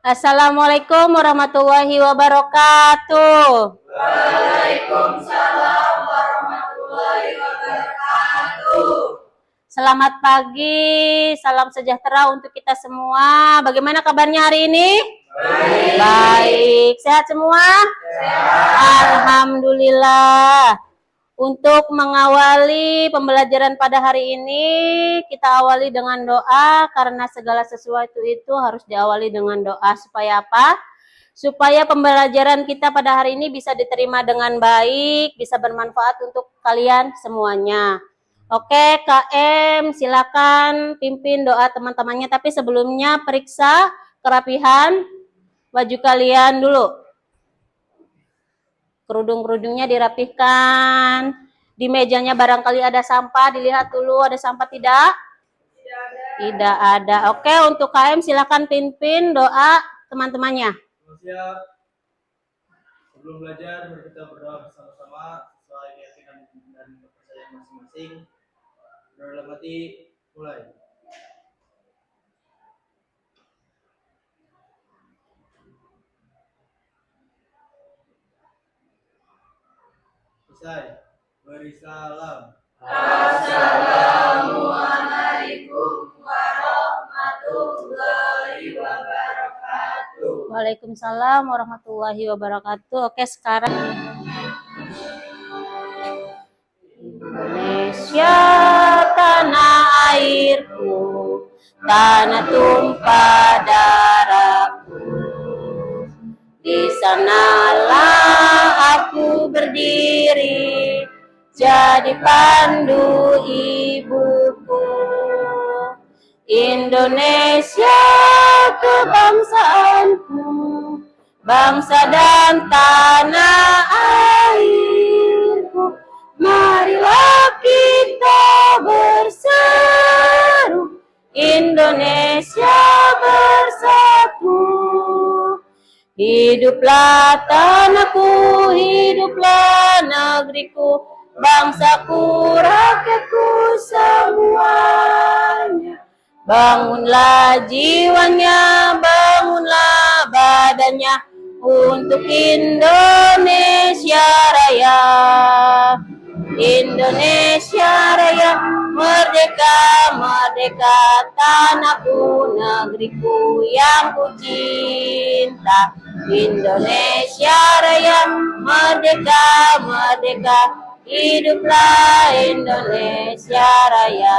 Assalamualaikum warahmatullahi wabarakatuh. Waalaikumsalam warahmatullahi wabarakatuh. Selamat pagi, salam sejahtera untuk kita semua. Bagaimana kabarnya hari ini? Baik. Baik, sehat semua? Sehat. Alhamdulillah. Untuk mengawali pembelajaran pada hari ini, kita awali dengan doa karena segala sesuatu itu harus diawali dengan doa. Supaya apa? Supaya pembelajaran kita pada hari ini bisa diterima dengan baik, bisa bermanfaat untuk kalian semuanya. Oke, KM silakan pimpin doa teman-temannya, tapi sebelumnya periksa kerapihan baju kalian dulu. Kerudung-kerudungnya dirapihkan. Di mejanya barangkali ada sampah, dilihat dulu ada sampah tidak? Tidak ada. Oke, untuk KM silakan pimpin doa teman-temannya. Siap. Sebelum belajar, mari kita berdoa bersama-sama sesuai keyakinan dan kepercayaan masing-masing. Berdoa dalam hati, mulai. Selesai. Beri salam. Assalamualaikum warahmatullahi wabarakatuh. Waalaikumsalam warahmatullahi wabarakatuh. Oke, sekarang Indonesia tanah airku, tanah tumpah darahku. Di sanalah aku berdiri, jadi pandu ibuku. Indonesia kebangsaanku, bangsa dan tanah airku. Marilah kita berseru, Indonesia bersatu. Hiduplah tanahku, hiduplah negeriku, bangsaku, rakyatku semuanya. Bangunlah jiwanya, bangunlah badannya untuk Indonesia Raya. Indonesia Raya, merdeka, merdeka, tanahku, negeriku yang ku cinta. Indonesia Raya, merdeka, merdeka, hiduplah Indonesia Raya.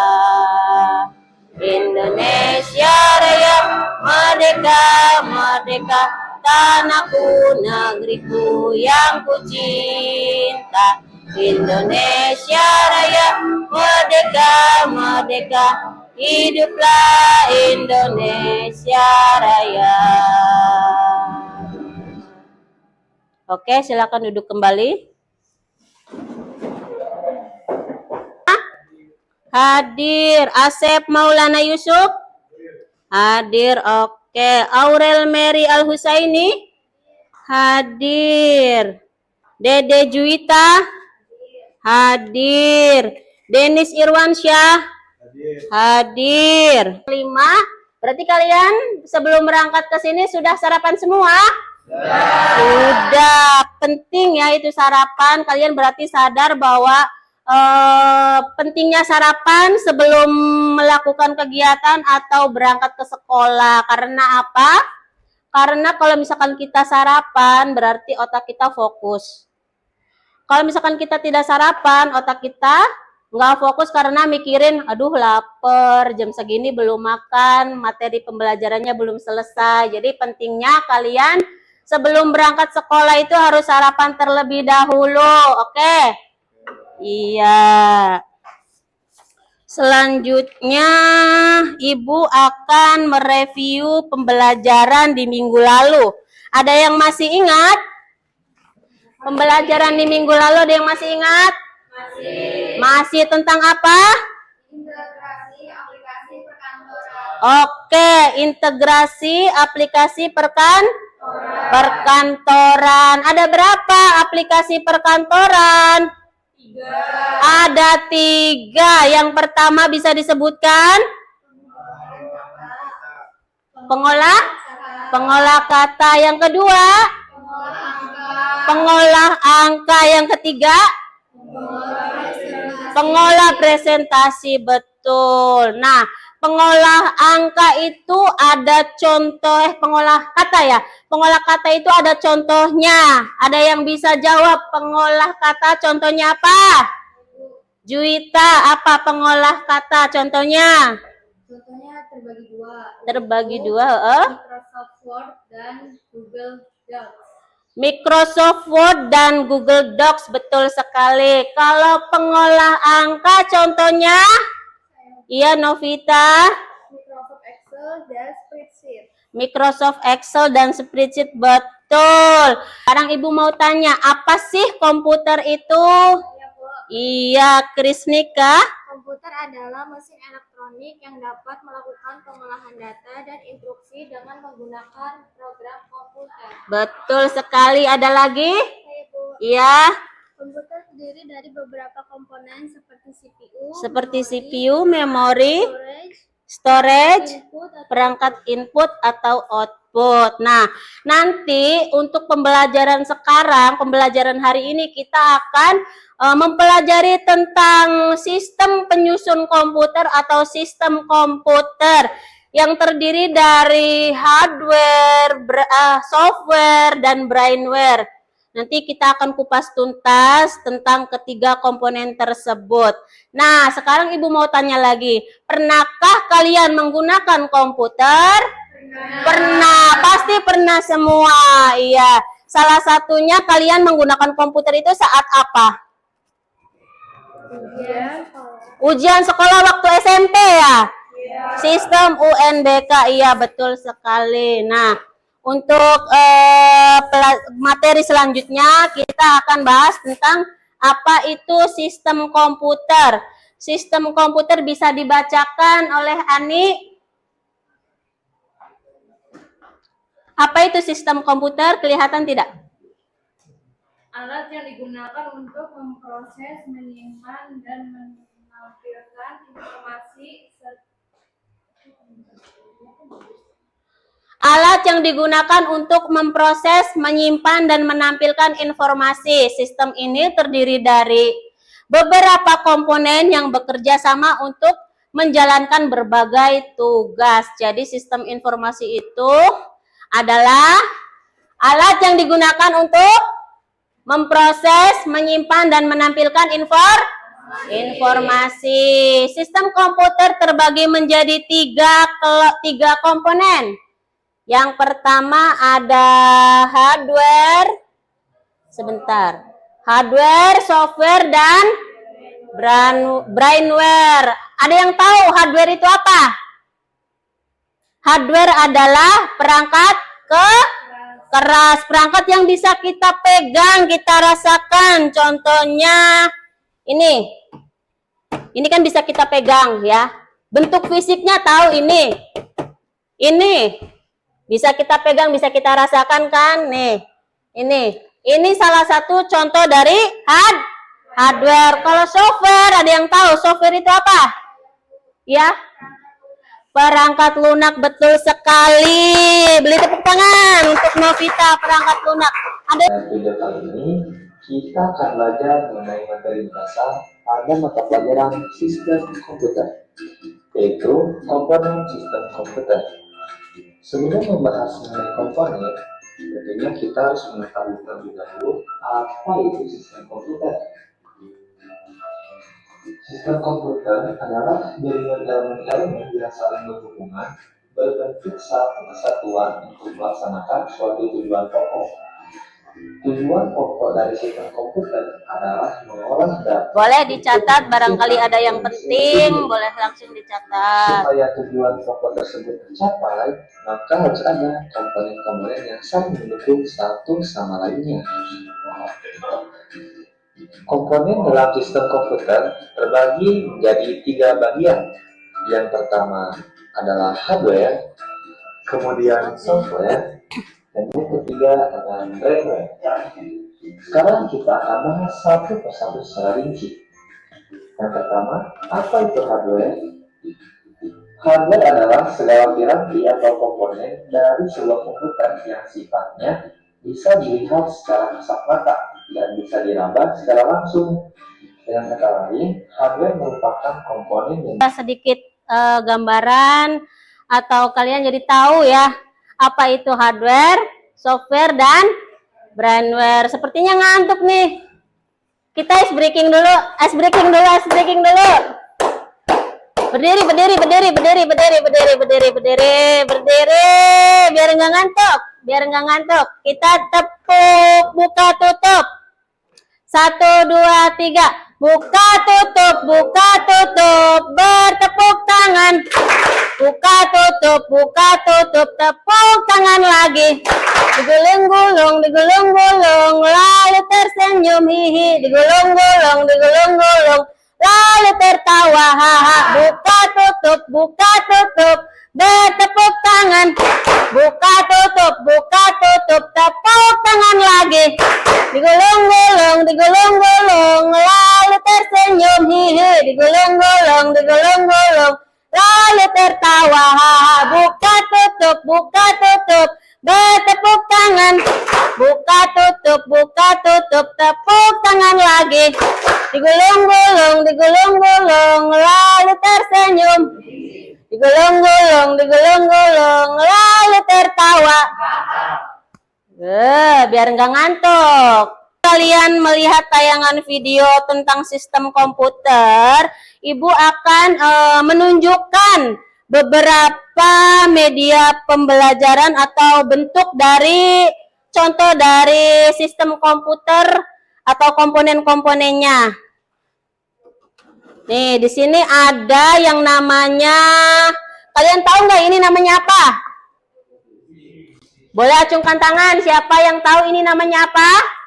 Indonesia Raya, merdeka, merdeka, tanahku, negeriku yang ku cinta. Indonesia Raya, merdeka, merdeka, hiduplah Indonesia Raya. Oke, silakan duduk kembali. Hadir. Asep Maulana Yusuf? Hadir. Oke. Aurel Mary Al Husaini? Hadir. Dede Juwita? Hadir. Denis Irwansyah? Hadir. 5. Berarti kalian sebelum berangkat ke sini sudah sarapan semua? Sudah. Penting ya itu sarapan. Kalian berarti sadar bahwa pentingnya sarapan sebelum melakukan kegiatan atau berangkat ke sekolah. Karena apa? Karena kalau misalkan kita sarapan berarti otak kita fokus. Kalau misalkan kita tidak sarapan, otak kita nggak fokus karena mikirin, aduh lapar, jam segini belum makan, materi pembelajarannya belum selesai. Jadi pentingnya kalian sebelum berangkat sekolah itu harus sarapan terlebih dahulu, oke? Iya. Selanjutnya, Ibu akan mereview pembelajaran di minggu lalu. Ada yang masih ingat? Pembelajaran di minggu lalu ada yang masih ingat? Masih tentang apa? Integrasi aplikasi perkantoran. Oke, integrasi aplikasi perkantoran. Ada berapa aplikasi perkantoran? 3. Ada 3. Yang pertama bisa disebutkan? Pengolah Pengolah kata yang kedua. pengolah angka, Pengolah angka yang ketiga. pengolah presentasi, Pengolah presentasi, betul. Nah, pengolah angka itu ada contoh, pengolah kata ya. Pengolah kata itu ada contohnya. Ada yang bisa jawab pengolah kata contohnya apa? Juwita, apa pengolah kata contohnya? contohnya terbagi dua. Terbagi yaitu dua, Microsoft Word dan Google Docs. Microsoft Word dan Google Docs, betul sekali. Kalau pengolah angka contohnya, iya Novita, Microsoft Excel dan Spreadsheet. Microsoft Excel dan Spreadsheet, betul. Sekarang Ibu mau tanya, apa sih komputer itu? Ya, Bu. Iya, Krisnika. Komputer adalah mesin elektronik yang dapat melakukan pengolahan data dan instruksi dengan menggunakan program komputer. Betul sekali. Ada lagi? Saya, Bu. Iya, Komputer terdiri dari beberapa komponen seperti CPU, seperti memori, CPU, memori, storage, storage, input, atau perangkat input atau output. Nah, nanti untuk pembelajaran sekarang, pembelajaran hari ini kita akan mempelajari tentang sistem penyusun komputer atau sistem komputer yang terdiri dari hardware, software, dan brainware. Nanti kita akan kupas tuntas tentang ketiga komponen tersebut. Nah, sekarang Ibu mau tanya lagi, pernahkah kalian menggunakan komputer? Pernah, pasti pernah semua. Iya. Salah satunya kalian menggunakan komputer itu saat apa? Ujian sekolah waktu SMP ya? Sistem UNBK, iya betul sekali. Nah, untuk materi selanjutnya kita akan bahas tentang apa itu sistem komputer. Sistem komputer bisa dibacakan oleh Ani. Apa itu sistem komputer? Kelihatan tidak? alat yang digunakan untuk memproses, menyimpan, dan menampilkan informasi Alat yang digunakan untuk memproses, menyimpan, dan menampilkan informasi. Sistem ini terdiri dari beberapa komponen yang bekerja sama untuk menjalankan berbagai tugas. Jadi sistem informasi itu adalah alat yang digunakan untuk memproses, menyimpan, dan menampilkan informasi. Sistem komputer terbagi menjadi tiga komponen. Yang pertama ada hardware, hardware, software, dan brainware. Ada yang tahu hardware itu apa? Hardware adalah perangkat keras, perangkat yang bisa kita pegang, kita rasakan. Contohnya ini kan bisa kita pegang ya. Bentuk fisiknya tahu ini bisa kita pegang, bisa kita rasakan kan? Nih, ini salah satu contoh dari hardware. Kalau software, ada yang tahu software itu apa? Ya, perangkat lunak, betul sekali. Beri tepuk tangan untuk Novita, perangkat lunak. Ada. Video kali ini kita akan belajar mengenai materi dasar pada mata pelajaran sistem komputer, yaitu komponen sistem komputer. Sebelum membahas mengenai komponen, tentunya kita harus mengetahui terlebih dahulu apa itu sistem komputer. Sistem komputer adalah jaringan elemen-elemen yang saling berhubungan berbentuk satu kesatuan untuk melaksanakan suatu tujuan pokok. Tujuan pokok dari sistem komputer adalah mengolah data. Boleh dicatat, barangkali ada yang penting, boleh langsung dicatat. Supaya tujuan pokok tersebut tercapai, maka harus ada komponen-komponen yang saling mendukung satu sama lainnya. Komponen dalam sistem komputer terbagi menjadi tiga bagian. Yang pertama adalah hardware, kemudian software, dan yang ketiga adalah brainware. Sekarang kita akan bahas satu persatu secara rinci. Yang pertama, apa itu hardware? Hardware adalah segala piranti atau komponen dari sebuah komputer yang sifatnya bisa dilihat secara kasat mata dan bisa diraba secara langsung. Dengan kata lain, hardware merupakan komponen yang Sedikit gambaran atau kalian jadi tahu ya apa itu hardware, software dan brandware. Sepertinya ngantuk nih. Kita ice breaking dulu. Berdiri. Biar nggak ngantuk. Kita tepuk, buka tutup. 1, 2, 3. Buka tutup. Bertepuk tangan. Buka tutup. Tepuk tangan lagi. Digulung-gulung. Lalu tersenyum hihi. Digulung-gulung. Lalu tertawa haha. Buka tutup. Bertepuk tangan. Buka tutup. Tepuk tangan lagi. Digulung-gulung. Lalu tersenyum hihi. Digulung-gulung. Lalu tertawa haha. Buka tutup. Bertepuk tangan. Buka tutup. Tepuk tangan lagi. Digulung-gulung. Lalu tersenyum. Digulung-gulung. Lalu tertawa. Biar nggak ngantuk. Kalian melihat tayangan video tentang sistem komputer, Ibu akan menunjukkan beberapa media pembelajaran atau bentuk dari contoh dari sistem komputer atau komponen-komponennya. Nih, di sini ada yang namanya, kalian tahu nggak ini namanya apa? Boleh acungkan tangan, siapa yang tahu ini namanya apa?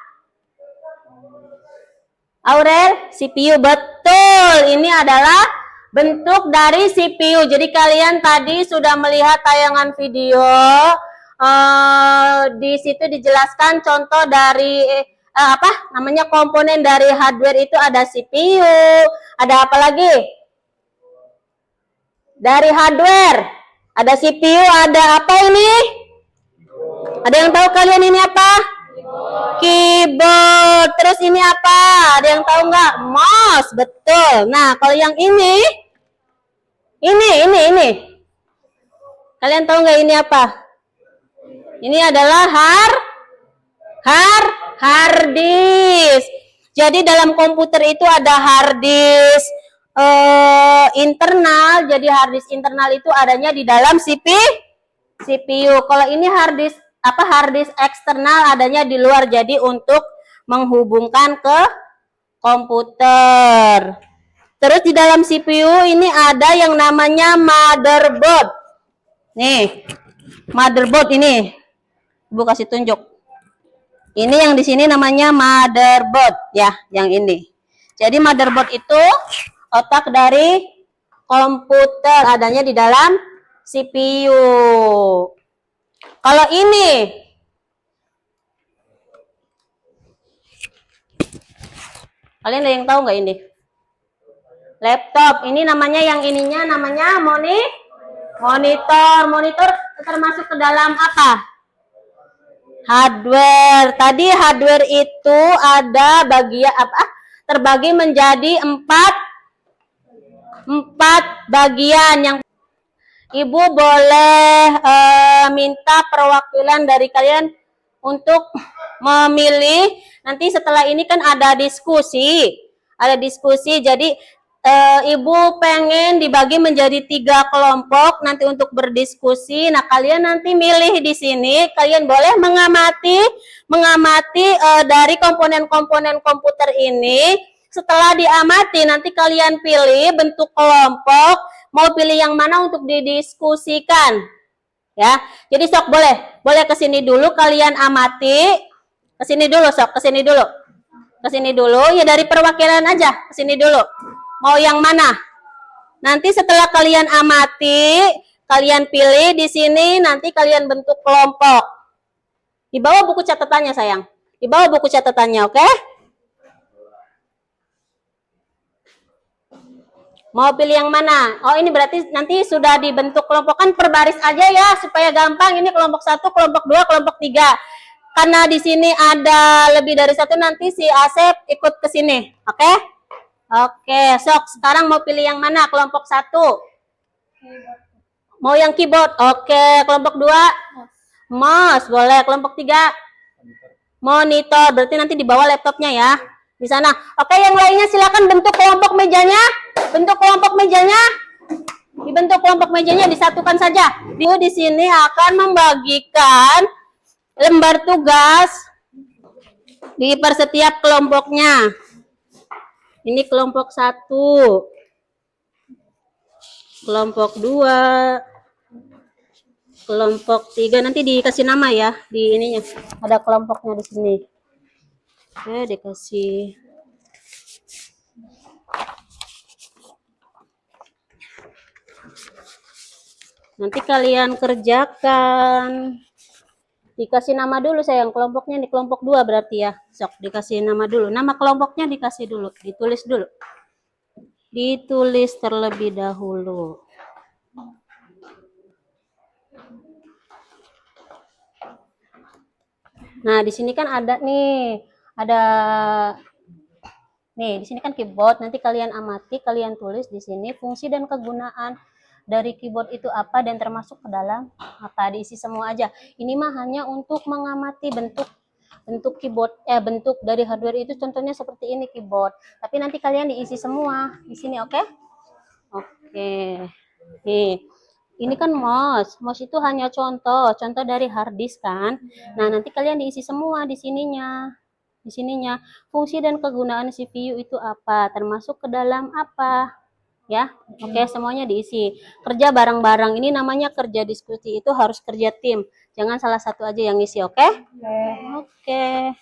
Aurel, CPU, betul. Ini adalah bentuk dari CPU. Jadi kalian tadi sudah melihat tayangan video. Di situ dijelaskan contoh dari komponen dari hardware itu ada CPU. Ada apa lagi? Dari hardware ada CPU, ada apa ini? Ada yang tahu kalian ini apa? Keyboard. Terus ini apa? Ada yang tahu nggak? Mouse, betul. Nah, kalau yang ini. Kalian tahu nggak ini apa? Ini adalah hard disk. Jadi dalam komputer itu ada hard disk internal. Jadi hard disk internal itu adanya di dalam CPU. Kalau ini hard disk eksternal adanya di luar, jadi untuk menghubungkan ke komputer. Terus di dalam CPU ini ada yang namanya motherboard. Nih, motherboard ini. Ibu kasih tunjuk. Ini yang di sini namanya motherboard ya, yang ini. Jadi motherboard itu otak dari komputer, adanya di dalam CPU. Kalau ini, kalian ada yang tahu nggak ini? Laptop. Ini namanya, yang ininya namanya monitor. Monitor termasuk ke dalam apa? Hardware. Tadi hardware itu ada bagian terbagi menjadi empat bagian. Yang Ibu boleh minta perwakilan dari kalian untuk memilih. Nanti setelah ini kan ada diskusi. Jadi Ibu pengen dibagi menjadi 3 kelompok nanti untuk berdiskusi. Nah, kalian nanti milih di sini. Kalian boleh mengamati dari komponen-komponen komputer ini. Setelah diamati, nanti kalian pilih bentuk kelompok. Mau pilih yang mana untuk didiskusikan, ya. Jadi sok boleh kesini dulu, kalian amati. Kesini dulu ya, dari perwakilan aja. Kesini dulu. Mau yang mana? Nanti setelah kalian amati, kalian pilih di sini. Nanti kalian bentuk kelompok. Di bawah buku catatannya sayang. Di bawah buku catatannya, oke? Mau pilih yang mana? Oh, ini berarti nanti sudah dibentuk kelompok, kan per baris aja ya supaya gampang. Ini kelompok 1, kelompok 2, kelompok 3. Karena di sini ada lebih dari satu, nanti si Asep ikut ke sini. Oke? Oke, sok sekarang mau pilih yang mana? Kelompok 1. Mau yang keyboard? Oke, kelompok 2. Mouse, boleh. Kelompok 3. Monitor, berarti nanti di bawah laptopnya ya. Di sana. Oke, yang lainnya silakan bentuk kelompok mejanya. Bentuk kelompok mejanya. Dibentuk kelompok mejanya, disatukan saja. Di sini akan membagikan lembar tugas di per setiap kelompoknya. Ini kelompok 1. Kelompok 2. Kelompok 3 nanti dikasih nama ya di ininya. Ada kelompoknya di sini. Oke, dikasih. Nanti kalian kerjakan. Dikasih nama dulu sayang, kelompoknya di kelompok 2 berarti ya. Sok dikasih nama dulu. Nama kelompoknya dikasih dulu, ditulis dulu. Ditulis terlebih dahulu. Nah, di sini kan ada nih, nih, di sini kan keyboard. Nanti kalian amati, kalian tulis di sini fungsi dan kegunaan dari keyboard itu apa dan termasuk ke dalam apa, diisi semua aja. Ini mah hanya untuk mengamati bentuk keyboard, bentuk dari hardware itu, contohnya seperti ini keyboard. Tapi nanti kalian diisi semua di sini, oke? Oke. Nih, ini kan mouse. Mouse itu hanya contoh dari hard disk kan. Nah, nanti kalian diisi semua di sininya. Di sininya fungsi dan kegunaan CPU itu apa, termasuk ke dalam apa. Ya, oke, semuanya diisi. Kerja bareng-bareng, ini namanya kerja diskusi, itu harus kerja tim. Jangan salah satu aja yang isi, oke? Oke.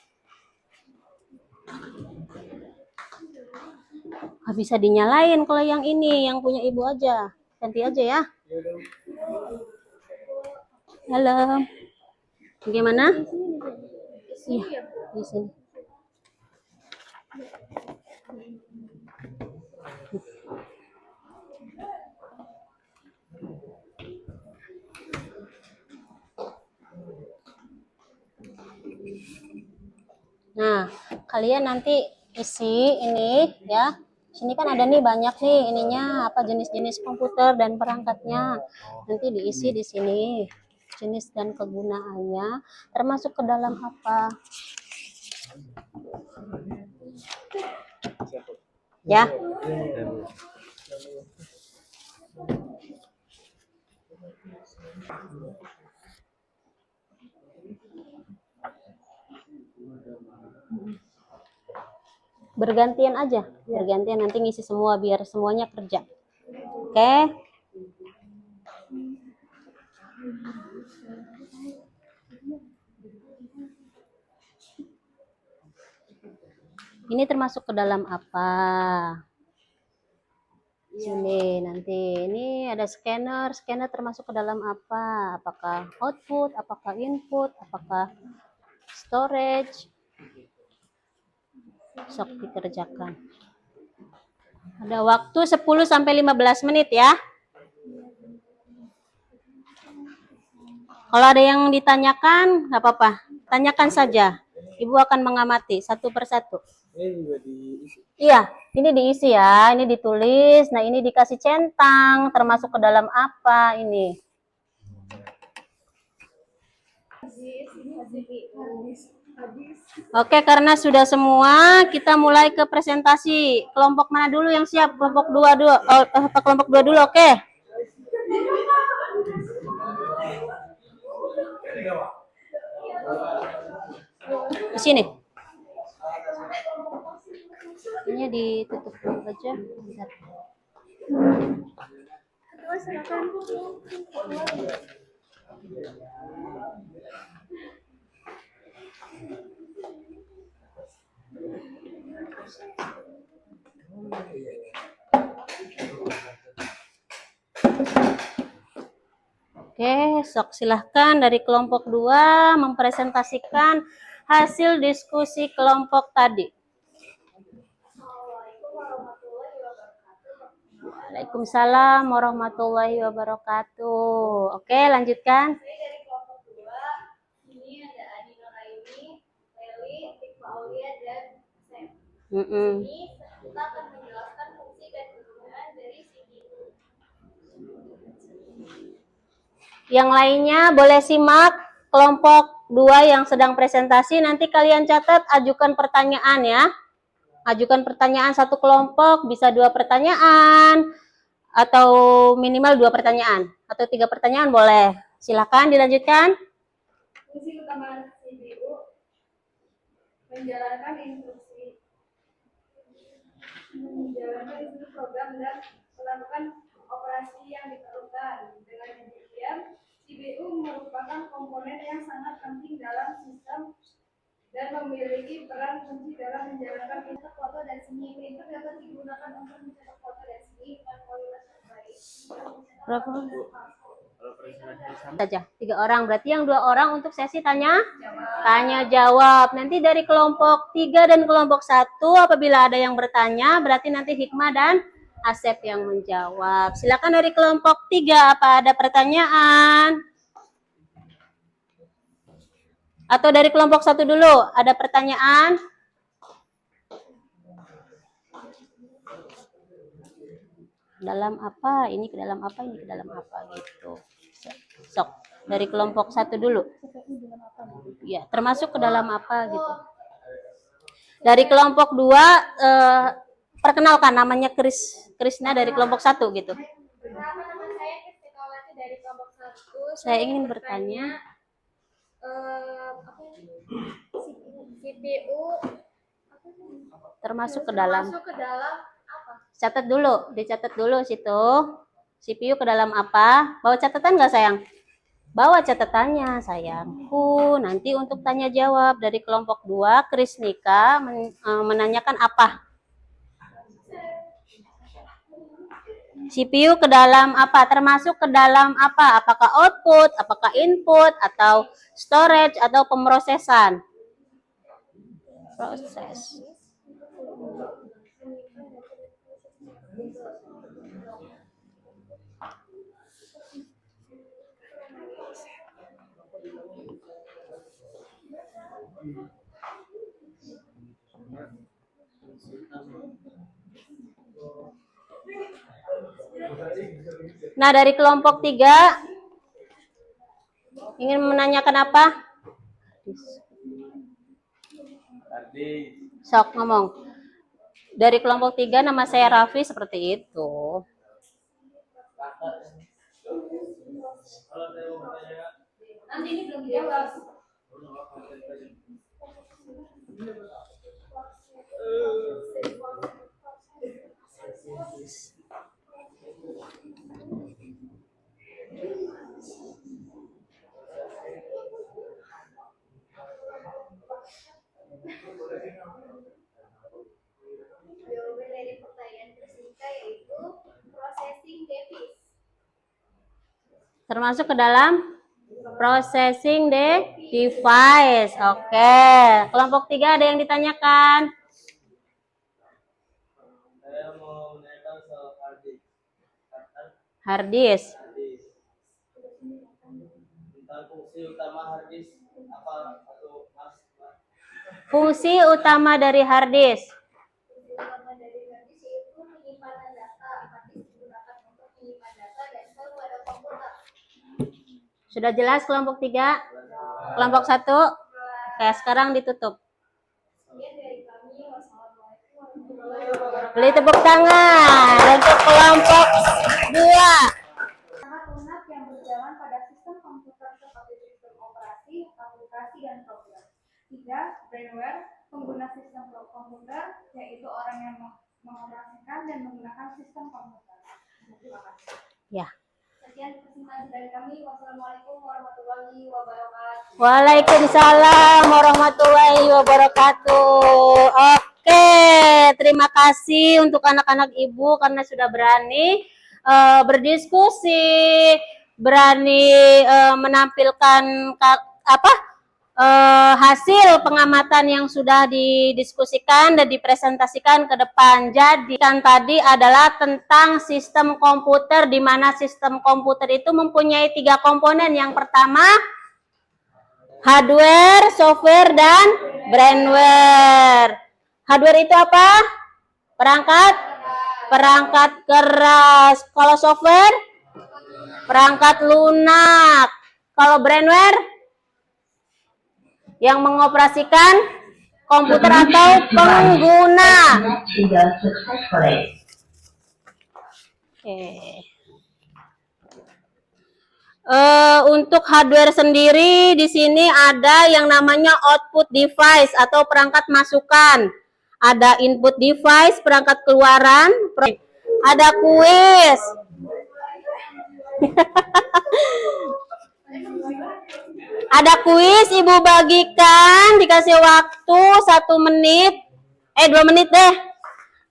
Nggak bisa dinyalain kalau yang ini, yang punya ibu aja. Ganti aja ya. Halo. Gimana? Iya, di sini. Nah, kalian nanti isi ini ya. Sini kan ada nih banyak nih ininya, apa jenis-jenis komputer dan perangkatnya. Nanti diisi di sini. Jenis dan kegunaannya termasuk ke dalam apa. Ya. Bergantian aja, bergantian, nanti ngisi semua biar semuanya kerja. Oke. Ini termasuk ke dalam apa? Sini nanti ini ada scanner termasuk ke dalam apa? Apakah output, apakah input, apakah storage? Sok dikerjakan. Ada waktu 10 sampai 15 menit ya. Kalau ada yang ditanyakan, nggak apa-apa. Tanyakan saja. Ibu akan mengamati satu persatu. Ini juga diisi. Iya, ini diisi ya. Ini ditulis. Nah, ini dikasih centang. Termasuk ke dalam apa ini? Oke, karena sudah semua, kita mulai ke presentasi. Kelompok mana dulu yang siap? Kelompok 2 dulu. Kelompok 2 dulu, oke? Di sini. Ini ditutup dulu aja. Bentar. Oke, sok silahkan dari kelompok 2 mempresentasikan hasil diskusi kelompok tadi. Waalaikumsalam warahmatullahi wabarakatuh. Oke, lanjutkan. Saya dari kelompok 2. Ini ada Adi Nuraini, Leli, Iqbal Aulia, dan Sam. Ini kita akan menjelaskan fungsi dan kegunaan dari CPU. Yang lainnya boleh simak kelompok 2 yang sedang presentasi. Nanti kalian catat, ajukan pertanyaan ya. Ajukan pertanyaan satu kelompok, bisa 2 pertanyaan, atau minimal 2 pertanyaan, atau 3 pertanyaan boleh. Silakan dilanjutkan. Fungsi utama CPU menjalankan instruksi program dan melakukan operasi yang diperlukan. Dengan demikian, CPU merupakan komponen yang sangat penting dalam sistem dan memiliki peran kunci dalam menjalankan mencetak foto dan seni. Printer dapat digunakan untuk mencetak foto dan seni dengan kualitas terbaik. Berapa? Saja 3 orang, berarti yang 2 orang untuk sesi tanya jawab. Nanti dari kelompok 3 dan kelompok 1 apabila ada yang bertanya, berarti nanti Hikmah dan Asep yang menjawab. Silakan dari kelompok 3, apa ada pertanyaan? Atau dari kelompok 1 dulu, ada pertanyaan? Dalam apa? Ini ke dalam apa? Ini ke dalam apa gitu. Sok, dari kelompok 1 dulu. Ya, termasuk ke dalam apa gitu. Dari kelompok 2 perkenalkan, namanya Krisna dari kelompok 1 gitu. Nama saya Krisna dari kelompok 1. Saya ingin bertanya CPU termasuk ke dalam apa? Catat dulu, dicatat dulu situ. CPU ke dalam apa? Bawa catatan nggak sayang? Bawa catatannya sayangku. Nanti untuk tanya jawab dari kelompok 2, Krisnika menanyakan apa? CPU ke dalam apa? Termasuk ke dalam apa? Apakah output, apakah input, atau storage, atau pemrosesan? Proses. Nah, dari kelompok 3 ingin menanyakan apa? Sok ngomong. Dari kelompok 3 nama saya Raffi, seperti itu. Nanti ini belum dijawab. Jawaban dari pertanyaan Kristika yaitu processing device. Termasuk ke dalam processing device. Oke. Kelompok 3 ada yang ditanyakan? Saya mau menanyakan soal Hard disk. Tentang fungsi utama hard disk apa atau mas? Fungsi utama dari hard disk. Utama dari hard disk yaitu penyimpanan data. Hard disk digunakan untuk menyimpan data dan file pada komputer. Sudah jelas kelompok 3? Kelompok 1? Oke, sekarang ditutup. Sekian dari kami. Wassalamualaikum warahmatullahi wabarakatuh. Beli tepuk tangan untuk kelompok 2. Sangat lunak yang berjalan pada sistem komputer seperti sistem operasi, aplikasi, dan program. 3. Brainware, pengguna sistem komputer, yaitu orang yang mengoperasikan dan menggunakan sistem komputer. Terima kasih. Ya. Sekian presentasi dari kami. Wassalamualaikum warahmatullahi wabarakatuh. Waalaikumsalam warahmatullahi wabarakatuh. Oke, terima kasih untuk anak-anak ibu karena sudah berani berdiskusi, berani menampilkan hasil pengamatan yang sudah didiskusikan dan dipresentasikan ke depan. Jadi kan tadi adalah tentang sistem komputer, di mana sistem komputer itu mempunyai 3 komponen. Yang pertama hardware, software, dan brainware. Hardware itu apa? Perangkat keras. Kalau software, perangkat lunak. Kalau brainware, yang mengoperasikan komputer atau pengguna. Untuk hardware sendiri di sini ada yang namanya output device atau perangkat masukan. Ada input device, perangkat keluaran. Ada kuis. Ada kuis, Ibu bagikan, dikasih waktu 1 menit, 2 menit deh.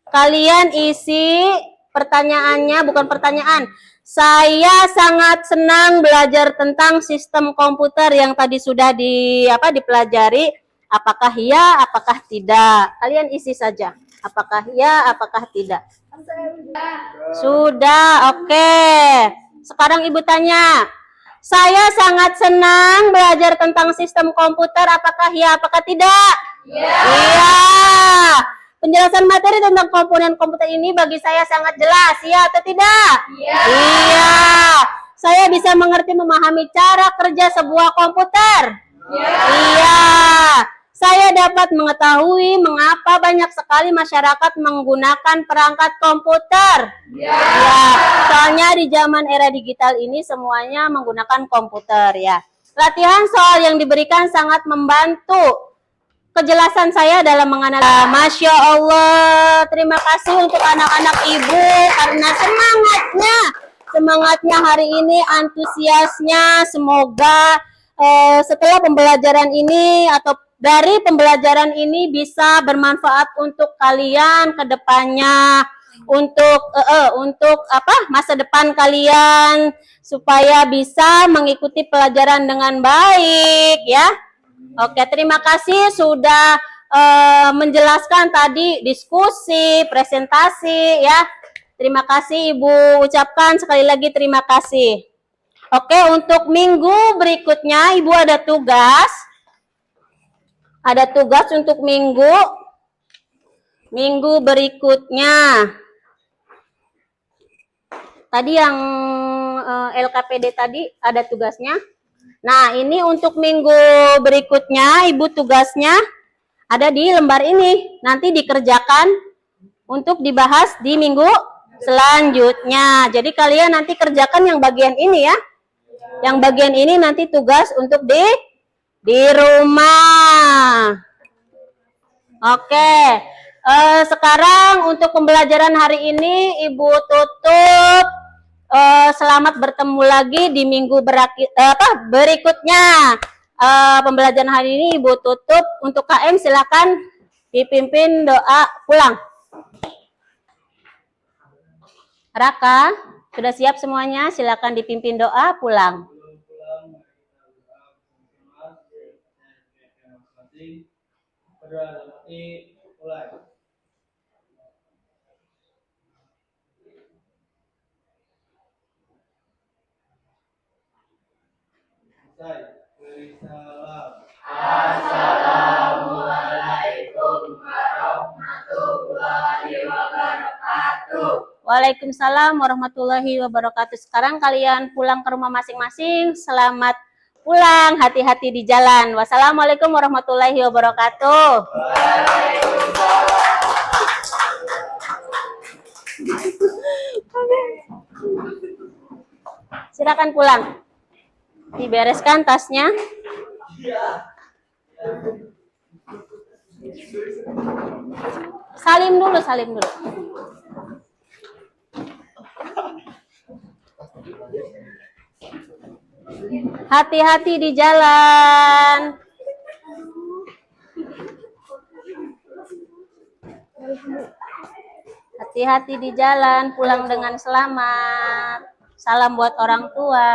Kalian isi pertanyaannya, bukan pertanyaan. Saya sangat senang belajar tentang sistem komputer yang tadi sudah dipelajari. Apakah ya, apakah tidak? Kalian isi saja. Apakah ya, apakah tidak? Sudah, oke. Sekarang Ibu tanya. Saya sangat senang belajar tentang sistem komputer. Apakah ya, apakah tidak? Iya. Penjelasan materi tentang komponen komputer ini bagi saya sangat jelas. Iya atau tidak? Iya. Saya bisa mengerti memahami cara kerja sebuah komputer. Iya. Saya dapat mengetahui mengapa banyak sekali masyarakat menggunakan perangkat komputer. Ya, soalnya di zaman era digital ini semuanya menggunakan komputer ya. Latihan soal yang diberikan sangat membantu kejelasan saya dalam menganalisis. Masya Allah, terima kasih untuk anak-anak Ibu karena semangatnya hari ini, antusiasnya. Semoga setelah pembelajaran ini atau dari pembelajaran ini bisa bermanfaat untuk kalian ke depannya, untuk masa depan kalian, supaya bisa mengikuti pelajaran dengan baik ya. Oke, terima kasih sudah menjelaskan tadi diskusi, presentasi ya. Terima kasih Ibu ucapkan sekali lagi terima kasih. Oke, untuk minggu berikutnya Ibu ada tugas. Ada tugas untuk minggu berikutnya. Tadi yang LKPD tadi ada tugasnya. Nah, ini untuk minggu berikutnya, Ibu tugasnya ada di lembar ini. Nanti dikerjakan untuk dibahas di minggu selanjutnya. Jadi kalian nanti kerjakan yang bagian ini ya. Yang bagian ini nanti tugas untuk di rumah. Oke. Sekarang untuk pembelajaran hari ini Ibu tutup. Selamat bertemu lagi di minggu berikutnya. Pembelajaran hari ini Ibu tutup. Untuk KM silakan dipimpin doa pulang. Raka, sudah siap semuanya? Silakan dipimpin doa pulang. Mulai. Beri salam. Assalamualaikum warahmatullahi wabarakatuh. Waalaikumsalam warahmatullahi wabarakatuh. Sekarang kalian pulang ke rumah masing-masing. Selamat pulang, hati-hati di jalan. Wassalamualaikum warahmatullahi wabarakatuh. Silakan pulang. Dibereskan tasnya. Salim dulu. Hati-hati di jalan. Hati-hati di jalan, pulang dengan selamat. Salam buat orang tua.